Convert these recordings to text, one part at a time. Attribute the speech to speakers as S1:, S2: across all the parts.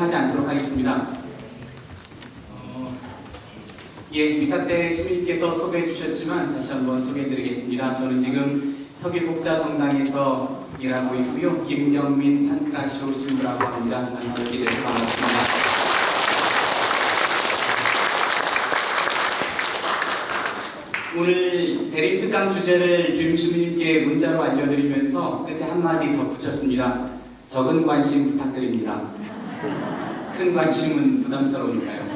S1: 하지 않도록 하겠습니다. 미사 때 시민님께서 소개해 주셨지만 다시 한번 소개해 드리겠습니다. 저는 지금 서귀복자성당에서 일하고 있고요. 김경민 판크라쇼 신부라고 합니다. 만나뵙게 돼서 반갑습니다. 오늘 대림특강 주제를 주임 시민님께 문자로 알려드리면서 끝에 한마디 덧붙였습니다. 적은 관심 부탁드립니다. 큰 관심은 부담스러우니까요.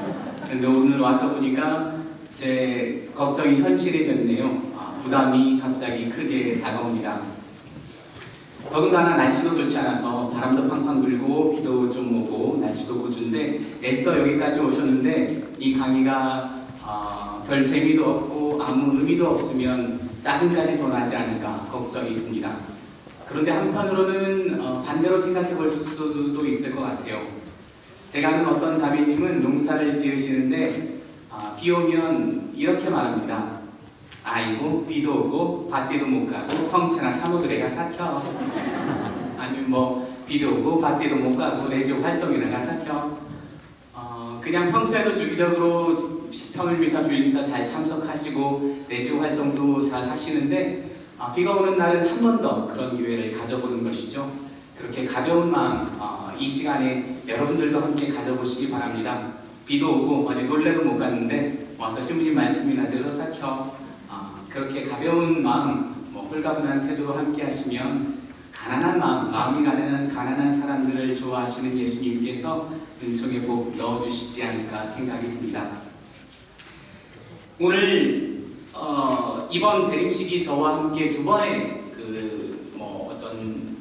S1: 근데 오늘 와서 보니까 제 걱정이 현실해졌네요. 부담이 갑자기 크게 다가옵니다. 더군다나 날씨도 좋지 않아서 바람도 팡팡 불고 비도 좀 오고 날씨도 고준데 애써 여기까지 오셨는데 이 강의가 별 재미도 없고 아무 의미도 없으면 짜증까지 더 나지 않을까 걱정이 듭니다. 그런데 한편으로는 반대로 생각해 볼 수도 있을 것 같아요. 제가 아는 어떤 자매님은 농사를 지으시는데 비 오면 이렇게 말합니다. 아이고 비도 오고 밭디도 못 가고 성체나 하모들에가 삭혀. 아니면 뭐 비도 오고 밭디도 못 가고 내주 활동에다가 삭혀. 그냥 평소에도 주기적으로 평일미사 주일미사 잘 참석하시고 내주 활동도 잘 하시는데 비가 오는 날은 한 번 더 그런 기회를 가져보는 것이죠. 그렇게 가벼운 마음 이 시간에 여러분들도 함께 가져보시기 바랍니다. 비도 오고 어디 놀래도 못 갔는데 와서 신부님 말씀이나 들어 삭혀. 그렇게 가벼운 마음, 홀가분한 태도로 함께 하시면 가난한 마음이 가난한 사람들을 좋아하시는 예수님께서 은총의 복 넣어주시지 않을까 생각이 듭니다. 오늘 이번 대림식이 저와 함께 두 번의 어떤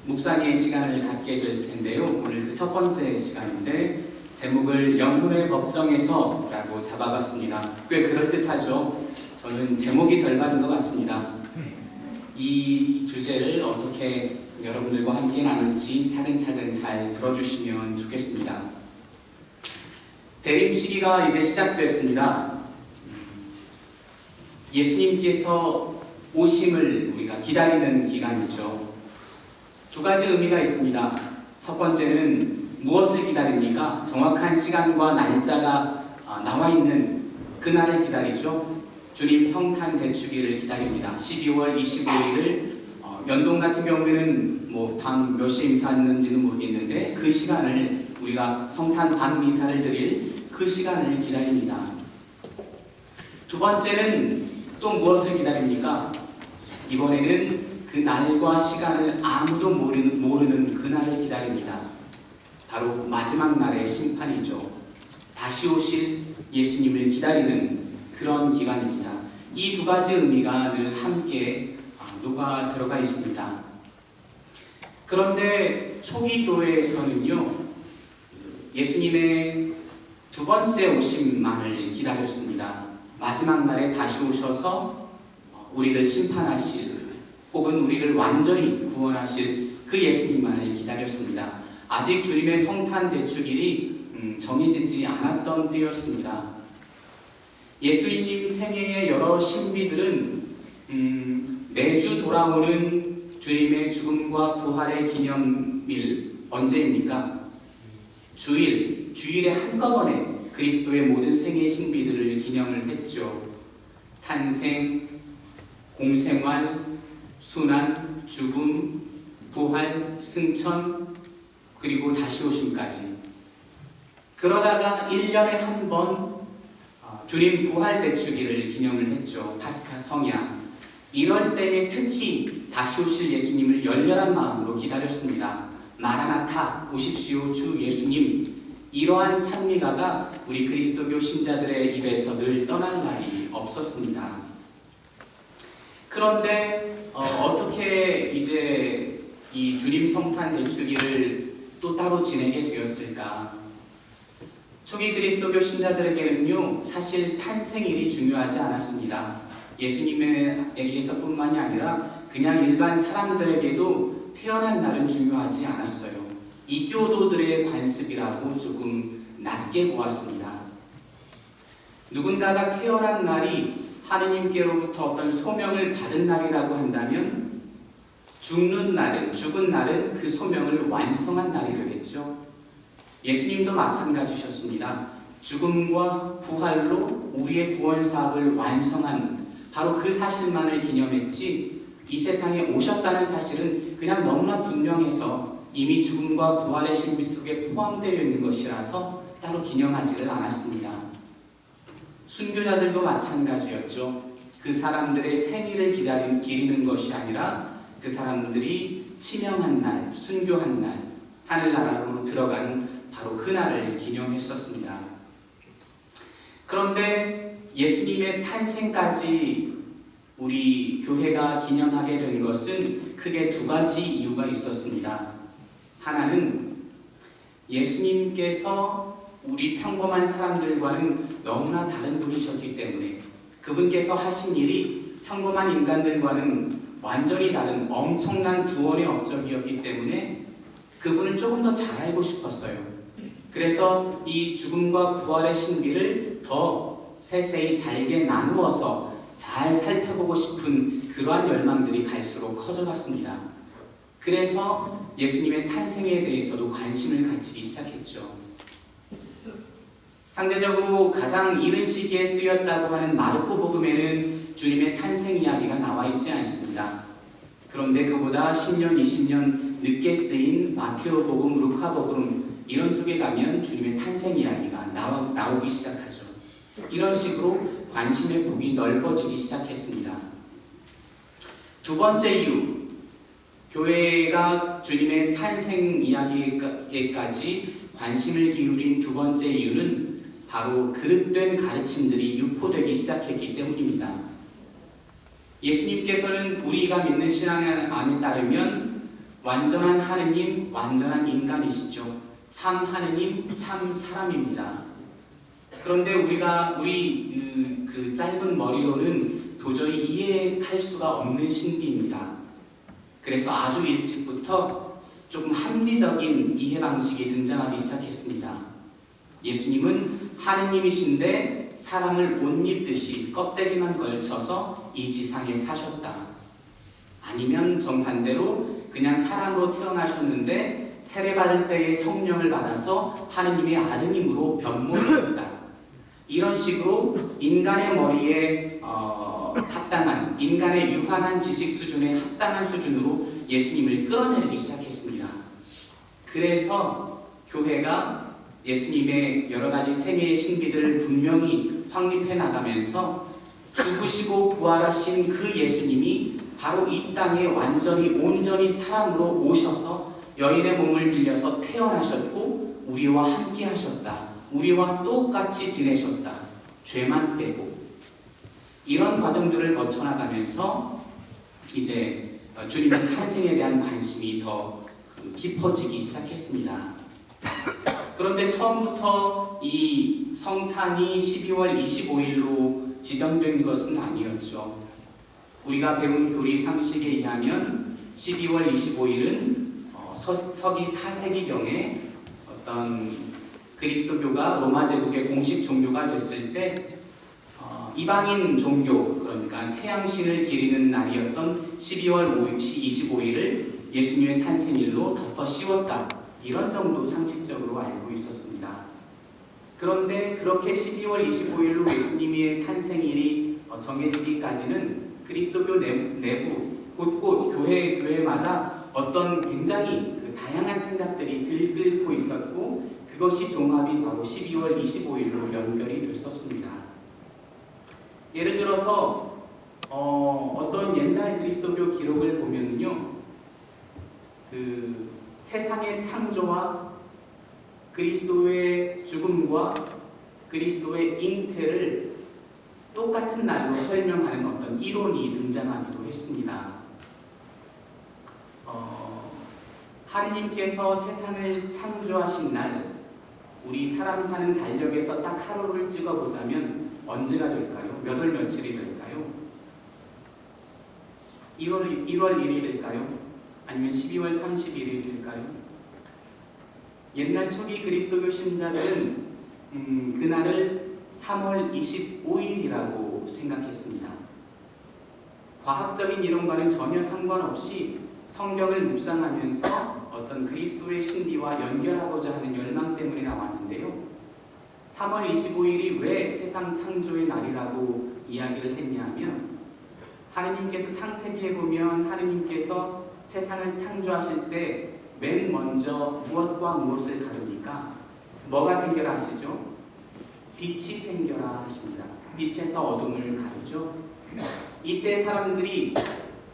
S1: 묵상의 시간을 갖게 될 텐데요. 오늘 그 첫 번째 시간인데 제목을 영혼의 법정에서 라고 잡아봤습니다. 꽤 그럴듯하죠. 저는 제목이 절반인 것 같습니다. 이 주제를 어떻게 여러분들과 함께 나눌지 차근차근 잘 들어주시면 좋겠습니다. 대림 시기가 이제 시작됐습니다. 예수님께서 오심을 우리가 기다리는 기간이죠. 두 가지 의미가 있습니다. 첫 번째는 무엇을 기다립니까? 정확한 시간과 날짜가 나와 있는 그날을 기다리죠. 주님 성탄 대축일을 기다립니다. 12월 25일을 연동 같은 경우에는 밤 몇 시에 미사했는지는 모르겠는데 그 시간을 우리가 성탄 밤 미사를 드릴 그 시간을 기다립니다. 두 번째는 또 무엇을 기다립니까? 이번에는 그 날과 시간을 아무도 모르는 그날을 기다립니다. 바로 마지막 날의 심판이죠. 다시 오실 예수님을 기다리는 그런 기간입니다. 이 두 가지 의미가 늘 함께 녹아 들어가 있습니다. 그런데 초기 교회에서는요, 예수님의 두 번째 오심만을 기다렸습니다. 마지막 날에 다시 오셔서 우리를 심판하실 혹은 우리를 완전히 구원하실 그 예수님만을 기다렸습니다. 아직 주님의 성탄 대축일이 정해지지 않았던 때였습니다. 예수님 생애의 여러 신비들은 매주 돌아오는 주님의 죽음과 부활의 기념일 언제입니까? 주일에 한꺼번에 그리스도의 모든 생애 신비들을 기념을 했죠. 탄생, 공생활, 순환, 죽음, 부활, 승천, 그리고 다시 오심까지. 그러다가 1년에 한 번 주님 부활 대축일을 기념을 했죠. 파스카 성야. 이럴 때에 특히 다시 오실 예수님을 열렬한 마음으로 기다렸습니다. 마라나타 오십시오 주 예수님. 이러한 찬미가가 우리 그리스도교 신자들의 입에서 늘 떠날 날이 없었습니다. 그런데 어떻게 이제 이 주님 성탄 대축일을 또 따로 지내게 되었을까? 초기 그리스도교 신자들에게는요, 사실 탄생일이 중요하지 않았습니다. 예수님에게서뿐만이 아니라 그냥 일반 사람들에게도 태어난 날은 중요하지 않았어요. 이교도들의 관습이라고 조금 낮게 보았습니다. 누군가가 태어난 날이 하느님께로부터 어떤 소명을 받은 날이라고 한다면 죽은 날은 그 소명을 완성한 날이 되겠죠. 예수님도 마찬가지셨습니다. 죽음과 부활로 우리의 구원 사업을 완성한 바로 그 사실만을 기념했지, 이 세상에 오셨다는 사실은 그냥 너무나 분명해서 이미 죽음과 부활의 신비 속에 포함되어 있는 것이라서 따로 기념하지를 않았습니다. 순교자들도 마찬가지였죠. 그 사람들의 생일을 기리는 것이 아니라 그 사람들이 치명한 날, 순교한 날, 하늘나라로 들어간 바로 그 날을 기념했었습니다. 그런데 예수님의 탄생까지 우리 교회가 기념하게 된 것은 크게 두 가지 이유가 있었습니다. 하나는 예수님께서 우리 평범한 사람들과는 너무나 다른 분이셨기 때문에, 그분께서 하신 일이 평범한 인간들과는 완전히 다른 엄청난 구원의 업적이었기 때문에 그분을 조금 더 잘 알고 싶었어요. 그래서 이 죽음과 부활의 신비를 더 세세히 잘게 나누어서 잘 살펴보고 싶은 그러한 열망들이 갈수록 커져갔습니다. 그래서 예수님의 탄생에 대해서도 관심을 가지기 시작했죠. 상대적으로 가장 이른 시기에 쓰였다고 하는 마르코 복음에는 주님의 탄생 이야기가 나와 있지 않습니다. 그런데 그보다 10년, 20년 늦게 쓰인 마테오 복음, 루카 복음 이런 쪽에 가면 주님의 탄생 이야기가 나오기 시작하죠. 이런 식으로 관심의 폭이 넓어지기 시작했습니다. 두 번째 이유, 교회가 주님의 탄생 이야기에까지 관심을 기울인 두 번째 이유는 바로 그릇된 가르침들이 유포되기 시작했기 때문입니다. 예수님께서는 우리가 믿는 신앙 안에 따르면 완전한 하느님, 완전한 인간이시죠. 참 하느님, 참 사람입니다. 그런데 우리 그 짧은 머리로는 도저히 이해할 수가 없는 신비입니다. 그래서 아주 일찍부터 조금 합리적인 이해 방식이 등장하기 시작했습니다. 예수님은 하느님이신데 사람을 옷 입듯이 껍데기만 걸쳐서 이 지상에 사셨다. 아니면 정반대로 그냥 사람으로 태어나셨는데 세례받을 때의 성령을 받아서 하느님의 아드님으로 변모되었다. 이런 식으로 인간의 머리에 합당한, 인간의 유한한 지식 수준에 합당한 수준으로 예수님을 끌어내리기 시작했습니다. 그래서 교회가 예수님의 여러 가지 생애의 신비들을 분명히 확립해 나가면서 죽으시고 부활하신 그 예수님이 바로 이 땅에 완전히 온전히 사람으로 오셔서 여인의 몸을 빌려서 태어나셨고 우리와 함께 하셨다. 우리와 똑같이 지내셨다. 죄만 빼고. 이런 과정들을 거쳐나가면서 이제 주님의 탄생에 대한 관심이 더 깊어지기 시작했습니다. 그런데 처음부터 이 성탄이 12월 25일로 지정된 것은 아니었죠. 우리가 배운 교리 상식에 의하면 12월 25일은 서기 4세기경에 어떤 그리스도교가 로마 제국의 공식 종교가 됐을 때 이방인 종교, 그러니까 태양신을 기리는 날이었던 12월 25일을 예수님의 탄생일로 덮어 씌웠다. 이런 정도 상식적으로 알고 있었습니다. 그런데 그렇게 12월 25일로 예수님의 탄생일이 정해지기까지는 그리스도교 내부 곳곳 교회마다 어떤 굉장히 다양한 생각들이 들끓고 있었고, 그것이 종합이 바로 12월 25일로 연결이 됐었습니다. 예를 들어서 어떤 옛날 그리스도교 기록을 보면요, 그 세상의 창조와 그리스도의 죽음과 그리스도의 잉태를 똑같은 날로 설명하는 어떤 이론이 등장하기도 했습니다. 하느님께서 세상을 창조하신 날, 우리 사람 사는 달력에서 딱 하루를 찍어보자면 언제가 될까요? 몇 월 며칠이 될까요? 1월 1일이 될까요? 아니면 12월 31일이 될까요? 옛날 초기 그리스도교 신자들은 그날을 3월 25일이라고 생각했습니다. 과학적인 이론과는 전혀 상관없이 성경을 묵상하면서 어떤 그리스도의 신비와 연결하고자 하는 열망 때문에 나왔는데요. 3월 25일이 왜 세상 창조의 날이라고 이야기를 했냐면 하느님께서 창세기에 보면 하느님께서 세상을 창조하실 때 맨 먼저 무엇과 무엇을 가릅니까? 뭐가 생겨라 하시죠? 빛이 생겨라 하십니다. 빛에서 어둠을 가르죠. 이때 사람들이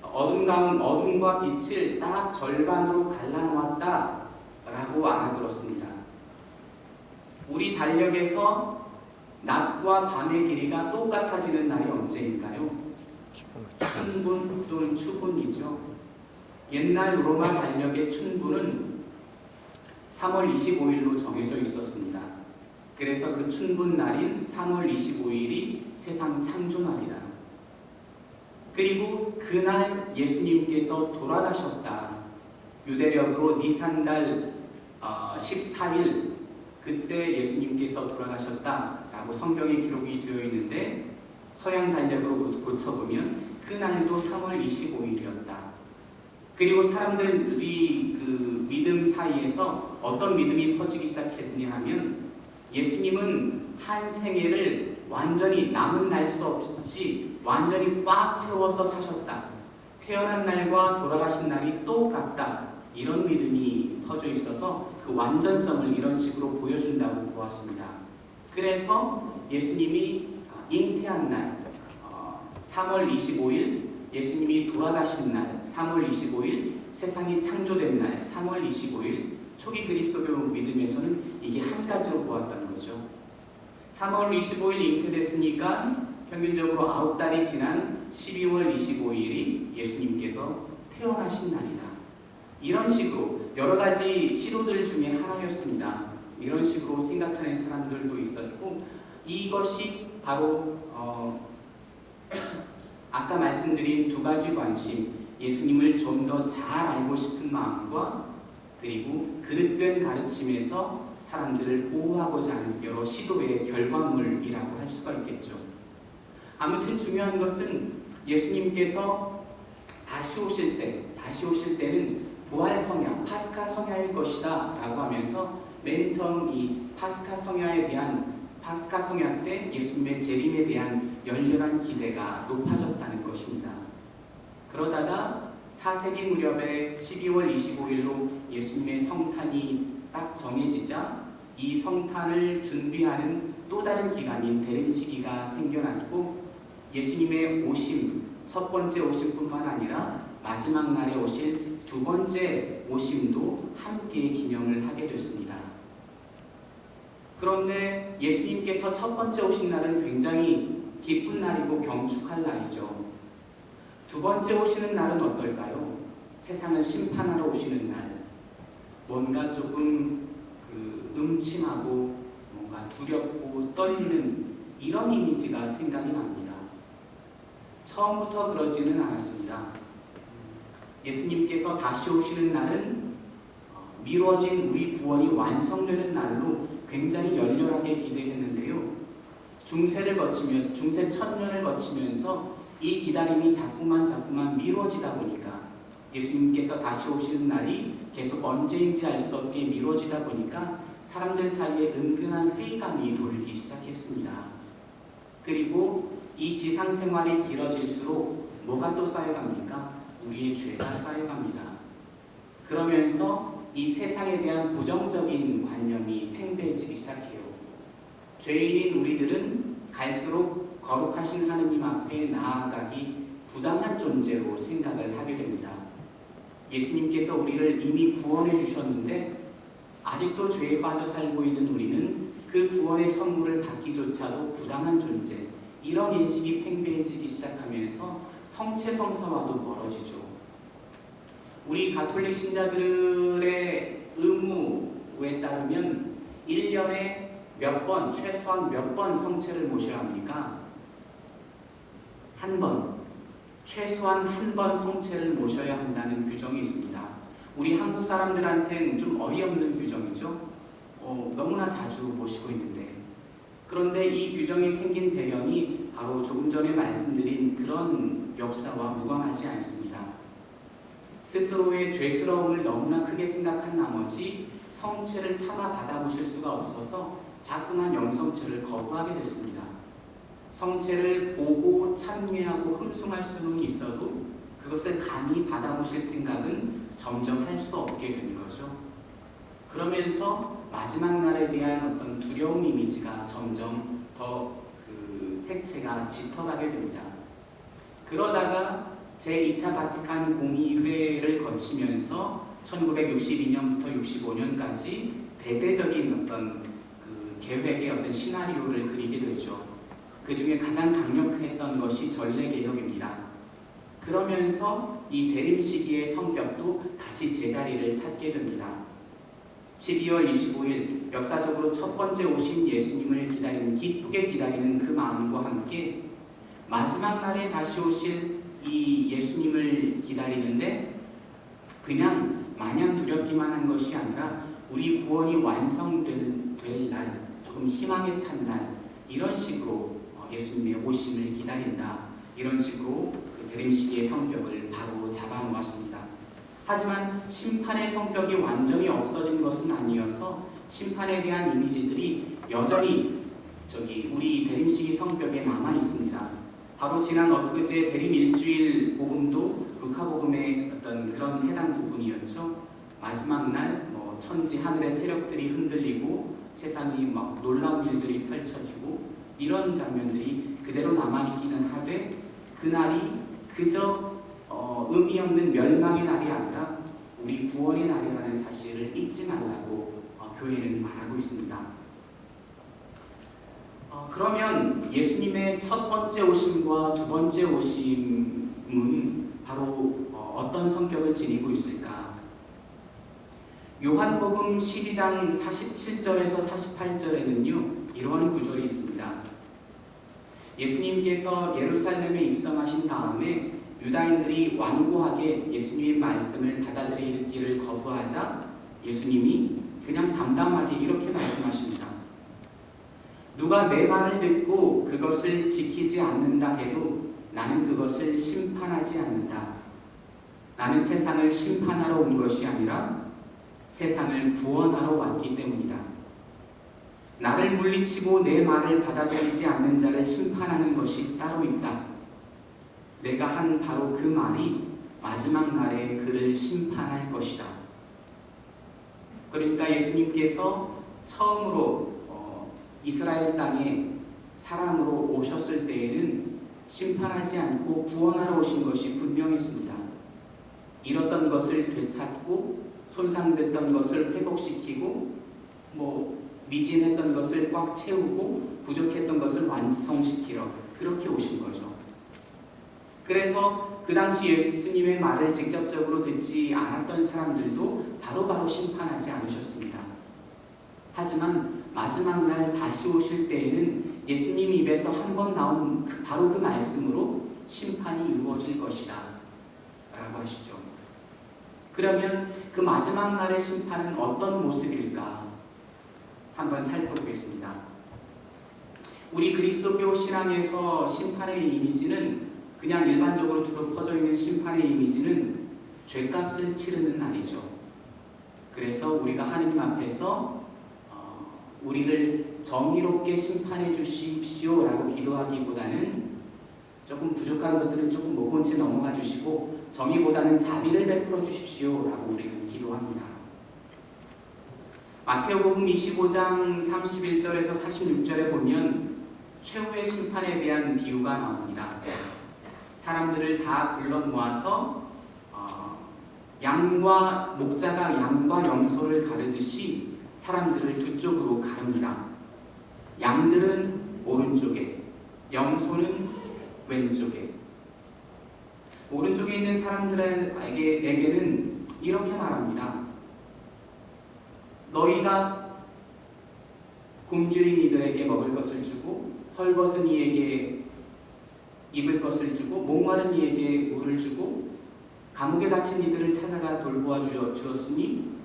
S1: 어둠과 빛을 딱 절반으로 갈라놓았다 라고 알아들었습니다. 우리 달력에서 낮과 밤의 길이가 똑같아지는 날이 언제일까요? 춘분 또는 추분이죠. 옛날 로마 달력의 춘분은 3월 25일로 정해져 있었습니다. 그래서 그 춘분 날인 3월 25일이 세상 창조날이다. 그리고 그날 예수님께서 돌아가셨다. 유대력으로 니산달 14일 그때 예수님께서 돌아가셨다라고 성경에 기록이 되어 있는데 서양 달력으로 고쳐보면 그날도 3월 25일이었다. 그리고 사람들이 그 믿음 사이에서 어떤 믿음이 퍼지기 시작했느냐 하면 예수님은 한 생애를 완전히 남은 날 수 없이 완전히 꽉 채워서 사셨다. 태어난 날과 돌아가신 날이 똑같다. 이런 믿음이 퍼져 있어서 그 완전성을 이런 식으로 보여준다고 보았습니다. 그래서 예수님이 잉태한 날 3월 25일 예수님이 돌아가신 날 3월 25일 세상이 창조된 날 3월 25일 초기 그리스도교 믿음에서는 이게 한 가지로 보았다는 거죠. 3월 25일 잉태됐으니까 평균적으로 9달이 지난 12월 25일이 예수님께서 태어나신 날이다. 이런 식으로 여러 가지 시도들 중에 하나였습니다. 이런 식으로 생각하는 사람들도 있었고 이것이 바로 아까 말씀드린 두 가지 관심, 예수님을 좀 더 잘 알고 싶은 마음과 그리고 그릇된 가르침에서 사람들을 보호하고자 하는 여러 시도의 결과물이라고 할 수가 있겠죠. 아무튼 중요한 것은 예수님께서 다시 오실 때는 부활 성야, 파스카 성야일 것이다 라고 하면서 맨 처음 이 파스카 성야 때 예수님의 재림에 대한 열렬한 기대가 높아졌다는 것입니다. 그러다가 4세기 무렵에 12월 25일로 예수님의 성탄이 딱 정해지자 이 성탄을 준비하는 또 다른 기간인 대림 시기가 생겨났고 예수님의 오심, 첫 번째 오심뿐만 아니라 마지막 날에 오실 두 번째 오심도 함께 기념을 하게 됐습니다. 그런데 예수님께서 첫 번째 오신 날은 굉장히 기쁜 날이고 경축할 날이죠. 두 번째 오시는 날은 어떨까요? 세상을 심판하러 오시는 날. 뭔가 조금 음침하고 뭔가 두렵고 떨리는 이런 이미지가 생각이 납니다. 처음부터 그러지는 않았습니다. 예수님께서 다시 오시는 날은 미뤄진 우리 구원이 완성되는 날로 굉장히 열렬하게 기대했는데요. 중세 1000년을 거치면서 이 기다림이 자꾸만 미뤄지다 보니까 예수님께서 다시 오시는 날이 계속 언제인지 알 수 없게 미뤄지다 보니까 사람들 사이에 은근한 회의감이 돌기 시작했습니다. 그리고 이 지상 생활이 길어질수록 뭐가 또 쌓여갑니까? 우리의 죄가 쌓여갑니다. 그러면서 이 세상에 대한 부정적인 관념이 팽배해지기 시작해요. 죄인인 우리들은 갈수록 거룩하신 하느님 앞에 나아가기 부당한 존재로 생각을 하게 됩니다. 예수님께서 우리를 이미 구원해 주셨는데 아직도 죄에 빠져 살고 있는 우리는 그 구원의 선물을 받기조차도 부당한 존재, 이런 인식이 팽배해지기 시작하면서 성체성사와도 멀어지죠. 우리 가톨릭 신자들의 의무에 따르면 1년에 최소한 몇 번 성체를 모셔야 합니까? 한 번. 최소한 한 번 성체를 모셔야 한다는 규정이 있습니다. 우리 한국 사람들한테는 좀 어이없는 규정이죠. 너무나 자주 모시고 있는데. 그런데 이 규정이 생긴 배경이 바로 조금 전에 말씀드린 그런 역사와 무관하지 않습니다. 스스로의 죄스러움을 너무나 크게 생각한 나머지 성체를 차마 받아보실 수가 없어서 자꾸만 영성체를 거부하게 됐습니다. 성체를 보고 찬미하고 흠숭할 수는 있어도 그것을 감히 받아보실 생각은 점점 할 수 없게 된 거죠. 그러면서 마지막 날에 대한 어떤 두려움 이미지가 점점 더 그 색채가 짙어가게 됩니다. 그러다가 제2차 바티칸 공의회를 거치면서 1962년부터 65년까지 대대적인 어떤 그 계획의 어떤 시나리오를 그리게 되죠. 그 중에 가장 강력했던 것이 전례개혁입니다. 그러면서 이 대림 시기의 성격도 다시 제자리를 찾게 됩니다. 12월 25일 역사적으로 첫 번째 오신 예수님을 기쁘게 기다리는 그 마음과 함께 마지막 날에 다시 오실 이 예수님을 기다리는데 그냥 마냥 두렵기만 한 것이 아니라 우리 구원이 완성될 날, 조금 희망에 찬 날, 이런 식으로 예수님의 오심을 기다린다. 이런 식으로 그 대림 시기의 성격을 바로 잡아놓았습니다. 하지만 심판의 성격이 완전히 없어진 것은 아니어서 심판에 대한 이미지들이 여전히 우리 대림 시기 성격에 남아 있습니다. 바로 지난 엊그제 대림 일주일 복음도 루카복음의 어떤 그런 해당 부분이었죠. 마지막 날 천지 하늘의 세력들이 흔들리고 세상이 막 놀라운 일들이 펼쳐지고 이런 장면들이 그대로 남아있기는 하되 그날이 그저 의미 없는 멸망의 날이 아니라 우리 구원의 날이라는 사실을 잊지 말라고 교회는 말하고 있습니다. 그러면 예수님의 첫 번째 오심과 두 번째 오심은 바로 어떤 성격을 지니고 있을까? 요한복음 12장 47절에서 48절에는요 이러한 구절이 있습니다. 예수님께서 예루살렘에 입성하신 다음에 유다인들이 완고하게 예수님의 말씀을 받아들이기를 거부하자 예수님이 그냥 담담하게 이렇게 말씀하십니다. 누가 내 말을 듣고 그것을 지키지 않는다 해도 나는 그것을 심판하지 않는다. 나는 세상을 심판하러 온 것이 아니라 세상을 구원하러 왔기 때문이다. 나를 물리치고 내 말을 받아들이지 않는 자를 심판하는 것이 따로 있다. 내가 한 바로 그 말이 마지막 날에 그를 심판할 것이다. 그러니까 예수님께서 처음으로 이스라엘 땅에 사람으로 오셨을 때에는 심판하지 않고 구원하러 오신 것이 분명했습니다. 잃었던 것을 되찾고 손상됐던 것을 회복시키고 미진했던 것을 꽉 채우고 부족했던 것을 완성시키러 그렇게 오신 거죠. 그래서 그 당시 예수님의 말을 직접적으로 듣지 않았던 사람들도 바로바로 심판하지 않으셨습니다. 하지만 마지막 날 다시 오실 때에는 예수님 입에서 한 번 나온 바로 그 말씀으로 심판이 이루어질 것이다 라고 하시죠. 그러면 그 마지막 날의 심판은 어떤 모습일까? 한번 살펴보겠습니다. 우리 그리스도교 신앙에서 심판의 이미지는 그냥 일반적으로 두루 퍼져 있는 심판의 이미지는 죄값을 치르는 날이죠. 그래서 우리가 하느님 앞에서 우리를 정의롭게 심판해 주십시오 라고 기도하기보다는 조금 부족한 것들은 조금 못 본 채 넘어가 주시고 정의보다는 자비를 베풀어 주십시오 라고 우리는 기도합니다. 마태복음 25장 31절에서 46절에 보면 최후의 심판에 대한 비유가 나옵니다. 사람들을 다 불러 모아서 목자가 양과 염소를 가르듯이 사람들을 두 쪽으로 가릅니다. 양들은 오른쪽에, 염소는 왼쪽에. 오른쪽에 있는 사람들에게는 이렇게 말합니다. 너희가 굶주린 이들에게 먹을 것을 주고 헐벗은 이에게 입을 것을 주고 목마른 이에게 물을 주고 감옥에 갇힌 이들을 찾아가 돌보아 주었으니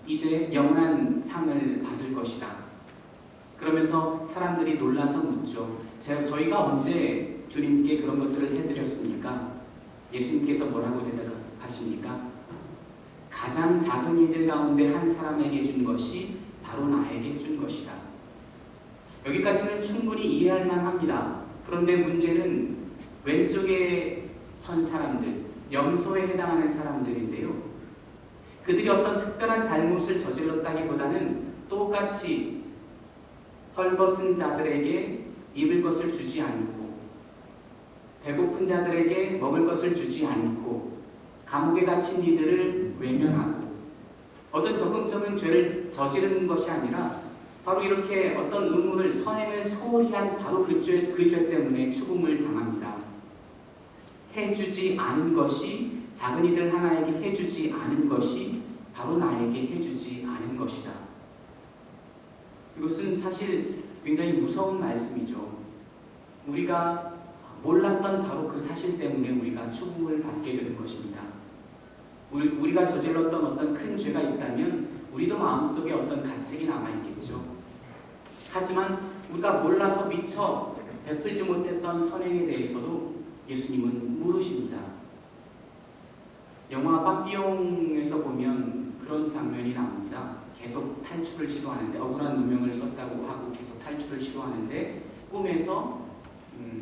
S1: 이제 영원한 상을 받을 것이다. 그러면서 사람들이 놀라서 묻죠. 저희가 언제 주님께 그런 것들을 해드렸습니까? 예수님께서 뭐라고 기억하십니까? 가장 작은 이들 가운데 한 사람에게 준 것이 바로 나에게 준 것이다. 여기까지는 충분히 이해할 만합니다. 그런데 문제는 왼쪽에 선 사람들, 염소에 해당하는 사람들인데요. 그들이 어떤 특별한 잘못을 저질렀다기보다는 똑같이 헐벗은 자들에게 입을 것을 주지 않고, 배고픈 자들에게 먹을 것을 주지 않고, 감옥에 갇힌 이들을 외면하고, 어떤 적극적인 죄를 저지르는 것이 아니라 바로 이렇게 어떤 의무를, 선행을 소홀히 한 바로 그 죄 때문에 죽음을 당합니다. 해주지 않은 것이, 작은 이들 하나에게 해주지 않은 것이 바로 나에게 해주지 않은 것이다. 이것은 사실 굉장히 무서운 말씀이죠. 우리가 몰랐던 바로 그 사실 때문에 우리가 죽음을 받게 되는 것입니다. 우리가 저질렀던 어떤 큰 죄가 있다면 우리도 마음속에 어떤 가책이 남아있겠죠. 하지만 우리가 몰라서 미처 베풀지 못했던 선행에 대해서도 예수님은 물으십니다. 영화 빠삐용에서 보면 그런 장면이 나옵니다. 계속 탈출을 시도하는데, 억울한 누명을 썼다고 하고 계속 탈출을 시도하는데 꿈에서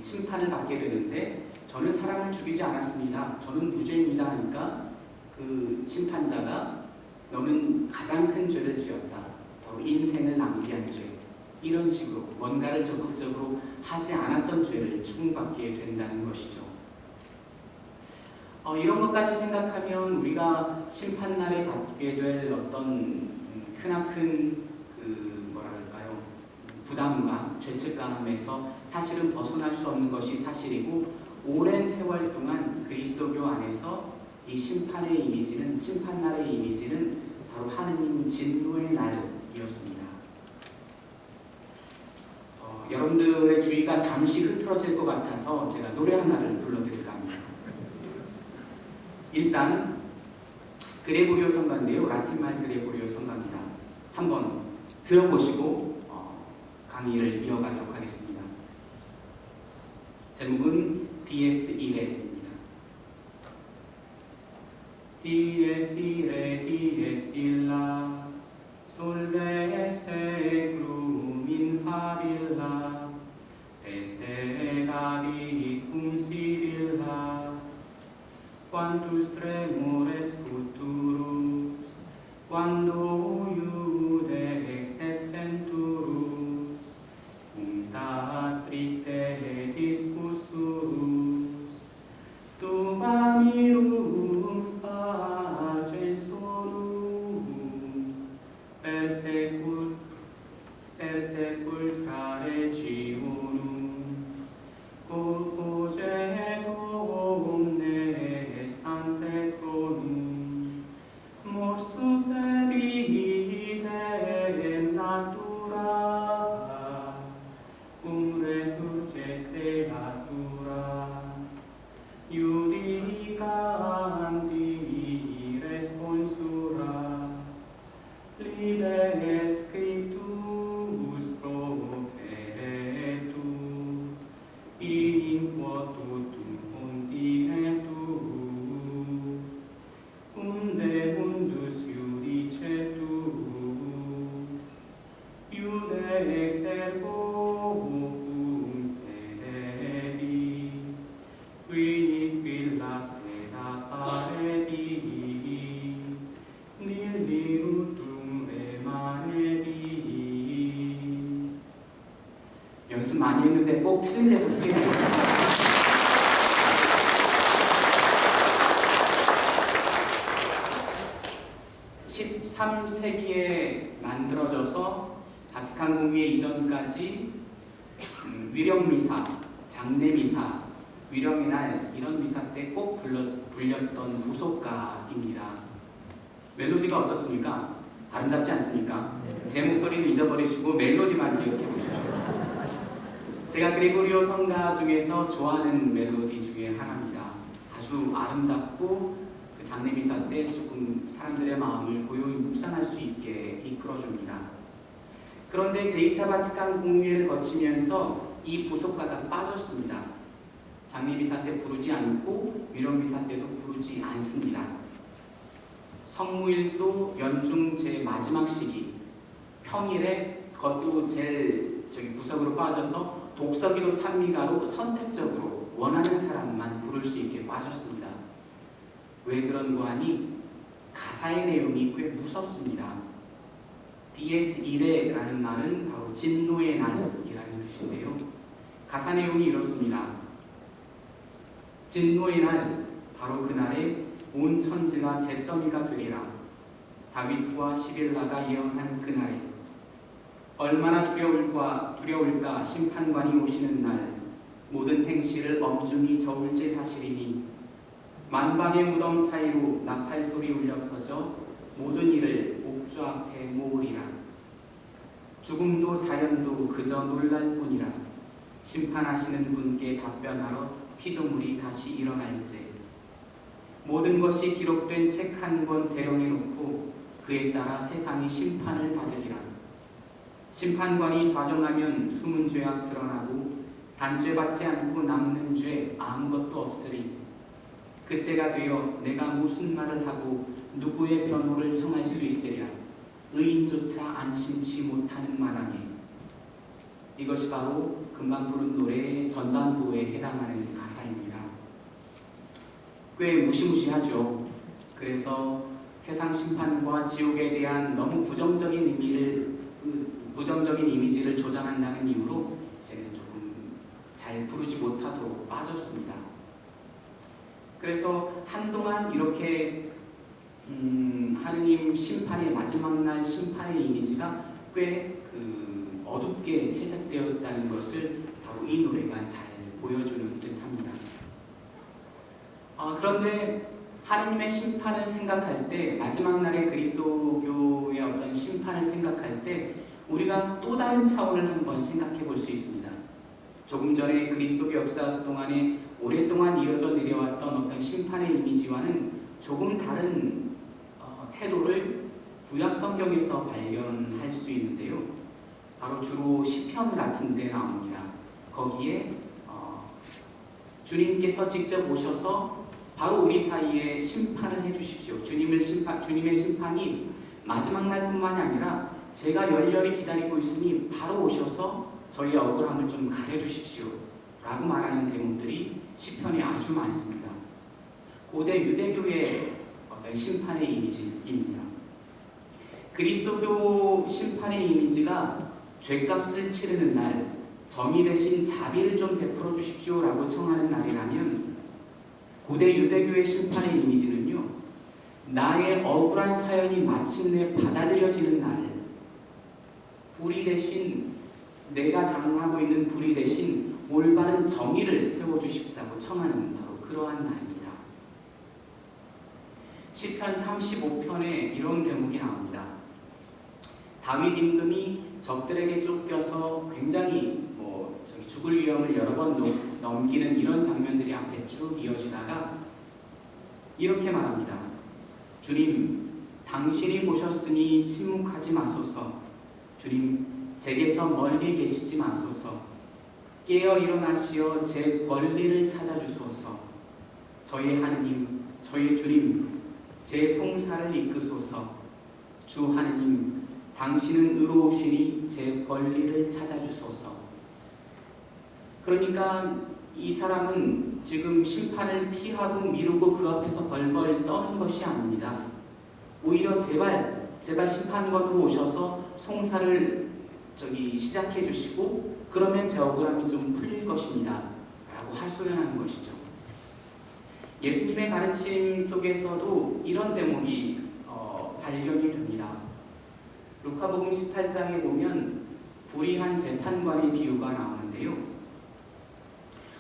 S1: 심판을 받게 되는데, 저는 사람을 죽이지 않았습니다, 저는 무죄입니다 하니까 그 심판자가 너는 가장 큰 죄를 지었다, 바로 인생을 낭비한 죄, 이런 식으로 뭔가를 적극적으로 하지 않았던 죄를 추궁받게 된다는 것이죠. 이런 것까지 생각하면 우리가 심판날에 받게 될 어떤 크나큰 부담감, 죄책감에서 사실은 벗어날 수 없는 것이 사실이고, 오랜 세월 동안 그리스도교 안에서 이 심판의 이미지는, 심판날의 이미지는 바로 하느님 진노의 날이었습니다. 여러분들의 주의가 잠시 흐트러질 것 같아서 제가 노래 하나를 불러드릴까 합니다. 일단 그레고리오 성가인데요, 라틴말 그레고리오 성가입니다. 한번 들어보시고 강의를 이어가도록 하겠습니다. 제목은 Dies Ire입니다. Dies ire, dies illa, solve seclum in favilla, peste gadicum sibilla, quantus tremores futurus, quando iudex es venturus, uncta stricte discussurus, tu mirum spargens solum, per regionum, corpoge omnes ante tronum, mostu perite natura, cum resurgete natura, iudicanti responsura, liber scriptus properetur, in quo totum continentur, unde mundus iudicetur, iude exergorum sededi, qui villate apparedi, nil minutum remanedi. 연습 많이 했는데 꼭 틀린 데서 틀리네요. 13세기에 만들어져서 바티칸 공의회 이전까지 위령미사, 장례미사, 위령의 날, 이런 미사 때 꼭 불렸던 부속가입니다. 멜로디가 어떻습니까? 아름답지 않습니까? 제 목소리는 잊어버리시고 멜로디만 기억해 보십시오. 제가 그레고리오 성가 중에서 좋아하는 멜로디 중에 하나입니다. 아주 아름답고 그 장례미사 때 조금 사람들의 마음을 고요히 묵상할 수 있게 이끌어줍니다. 그런데 제2차 바티칸 공의회를 거치면서 이 부속가가 빠졌습니다. 장례미사 때 부르지 않고 위령미사 때도 부르지 않습니다. 성무일도 연중 제 마지막 시기, 평일에 그것도 제일 구석으로 빠져서 독서기도 찬미가로 선택적으로 원하는 사람만 부를 수 있게 빠졌습니다. 왜 그런 거 하니? 가사의 내용이 꽤 무섭습니다. 디에스 이레라는 말은 바로 진노의 날이라는 뜻인데요. 가사 내용이 이렇습니다. 진노의 날, 바로 그날에 온 천지가 잿더미가 되리라. 다윗과 시빌라가 예언한 그날에 얼마나 두려울까 심판관이 오시는 날, 모든 행실을 엄중히 저울질 하시리니 만방의 무덤 사이로 나팔소리 울려 퍼져 모든 일을 옥주 앞에 모으리라. 죽음도 자연도 그저 놀랄 뿐이라. 심판하시는 분께 답변하러 피조물이 다시 일어날지. 모든 것이 기록된 책 한 권 대령해 놓고 그에 따라 세상이 심판을 받으리라. 심판관이 좌정하면 숨은 죄악 드러나고 단죄받지 않고 남는 죄 아무것도 없으리. 그때가 되어 내가 무슨 말을 하고 누구의 변호를 청할 수 있으랴. 의인조차 안심치 못하는 마당에. 이것이 바로 금방 부른 노래의 전반부에 해당하는 가사입니다. 꽤 무시무시하죠. 그래서 세상 심판과 지옥에 대한 너무 부정적인 이미지를 조장한다는 이유로 저는 조금 잘 부르지 못하도록 빠졌습니다. 그래서 한동안 이렇게 하느님 심판의 마지막 날 심판의 이미지가 꽤 어둡게 채색되었다는 것을 바로 이 노래가 잘 보여주는 듯합니다. 그런데 하느님의 심판을 생각할 때, 마지막 날의 그리스도교의 어떤 심판을 생각할 때 우리가 또 다른 차원을 한번 생각해 볼 수 있습니다. 조금 전에 그리스도교 역사 동안에 오랫동안 이어져 내려왔던 어떤 심판의 이미지와는 조금 다른 태도를 구약 성경에서 발견할 수 있는데요. 바로 주로 시편 같은 데 나옵니다. 거기에 주님께서 직접 오셔서 바로 우리 사이에 심판을 해주십시오. 주님의 심판이 마지막 날뿐만이 아니라 제가 열렬히 기다리고 있으니 바로 오셔서 저희의 억울함을 좀 가려주십시오 라고 말하는 대목들이 시편에 아주 많습니다. 고대 유대교의 어떤 심판의 이미지입니다. 그리스도교 심판의 이미지가 죄값을 치르는 날, 정의 대신 자비를 좀 베풀어 주십시오 라고 청하는 날이라면, 고대 유대교의 심판의 이미지는요, 나의 억울한 사연이 마침내 받아들여지는 날, 불의 대신, 내가 당하고 있는 불의 대신 올바른 정의를 세워주십사고 청하는 바로 그러한 날입니다. 시편 35편에 이런 대목이 나옵니다. 다윗 임금이 적들에게 쫓겨서 굉장히 죽을 위험을 여러 번 넘기는 이런 장면들이 앞에 쭉 이어지다가 이렇게 말합니다. 주님, 당신이 보셨으니 침묵하지 마소서. 주님, 제게서 멀리 계시지 마소서. 깨어 일어나시어 제 권리를 찾아주소서. 저의 하느님, 저의 주님, 제 송사를 이끄소서. 주 하느님, 당신은 의로우시니 제 권리를 찾아주소서. 그러니까 이 사람은 지금 심판을 피하고 미루고 그 앞에서 벌벌 떠는 것이 아닙니다. 오히려 제발 심판관으로 오셔서 송사를 시작해 주시고 그러면 제 억울함이 좀 풀릴 것입니다 라고 하소연하는 것이죠. 예수님의 가르침 속에서도 이런 대목이 발견이 됩니다. 루카복음 18장에 보면 불의한 재판관의 비유가 나오는데요.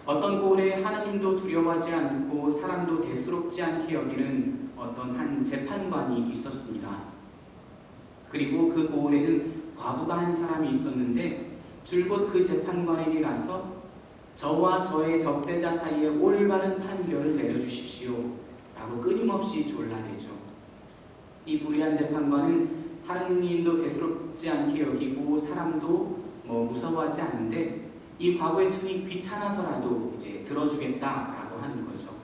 S1: 어떤 고을에 하나님도 두려워하지 않고 사람도 대수롭지 않게 여기는 어떤 한 재판관이 있었습니다. 그리고 그 고을에는 과부가 한 사람이 있었는데 줄곧 그 재판관에게 가서 저와 저의 적대자 사이에 올바른 판결을 내려주십시오 라고 끊임없이 졸라대죠. 이 불의한 재판관은 하느님도 대수롭지 않게 여기고 사람도 무서워하지 않는데 이 과거의 청이 귀찮아서라도 이제 들어주겠다라고 하는 거죠.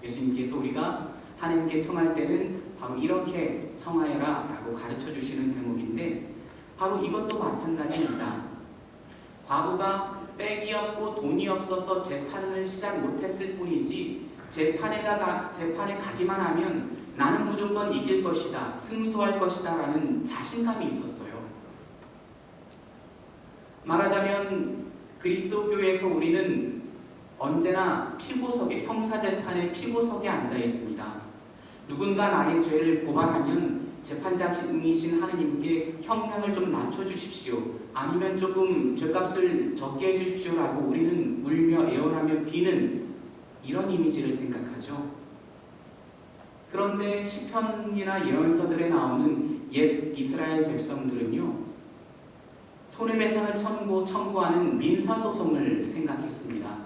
S1: 예수님께서 우리가 하나님께 청할 때는 바로 이렇게 청하여라라고 가르쳐 주시는 대목인데 바로 이것도 마찬가지입니다. 과부가 빽이 없고 돈이 없어서 재판을 시작 못했을 뿐이지 재판에 가기만 하면 나는 무조건 이길 것이다, 승수할 것이다 라는 자신감이 있었어요. 말하자면 그리스도교에서 우리는 언제나 피고석에, 형사재판의 피고석에 앉아 있습니다. 누군가 나의 죄를 고발하면 재판장이신 하느님께 형량을 좀 낮춰주십시오. 아니면 조금 죄값을 적게 해주십시오 라고 우리는 울며 애원하며 비는 이런 이미지를 생각하죠. 그런데 시편이나 예언서들에 나오는 옛 이스라엘 백성들은요, 손해배상을 청구하는 민사소송을 생각했습니다.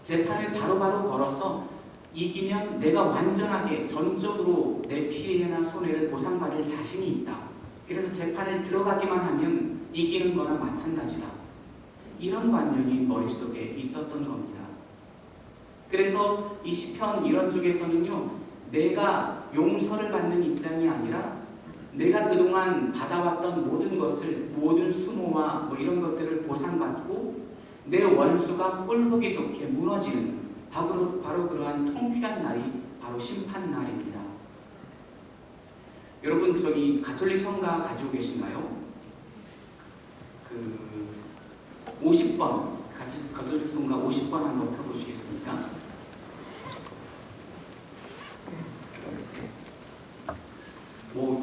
S1: 재판을 바로바로 걸어서 이기면 내가 완전하게 전적으로 내 피해나 손해를 보상받을 자신이 있다. 그래서 재판을 들어가기만 하면 이기는 거나 마찬가지다. 이런 관념이 머릿속에 있었던 겁니다. 그래서 이 시편 이런 쪽에서는요, 내가 용서를 받는 입장이 아니라 내가 그동안 받아왔던 모든 것을, 모든 수모와 뭐 이런 것들을 보상받고 내 원수가 꼴보기 좋게 무너지는 바로 그러한 통쾌한 날이 바로 심판날입니다. 여러분 저기 가톨릭 성가 가지고 계신가요? 50번 같이 가톨릭 성가 50번 한번 펴보시겠습니까?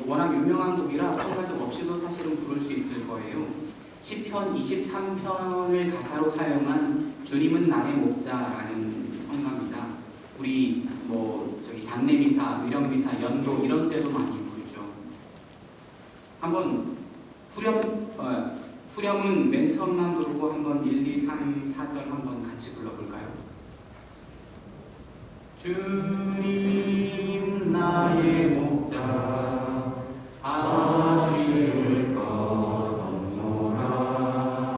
S1: 워낙 유명한 곡이라 성가적 없이도 사실은 부를 수 있을 거예요. 시편 23편을 가사로 사용한 주님은 나의 목자라는 성가입니다. 우리 저기 장례미사, 의령미사, 연도 이런 때도 많이 부르죠. 한번 후렴은 맨 처음만 부르고 한번 1, 2, 3, 4절 한번 같이 불러볼까요? 주님 나의 목자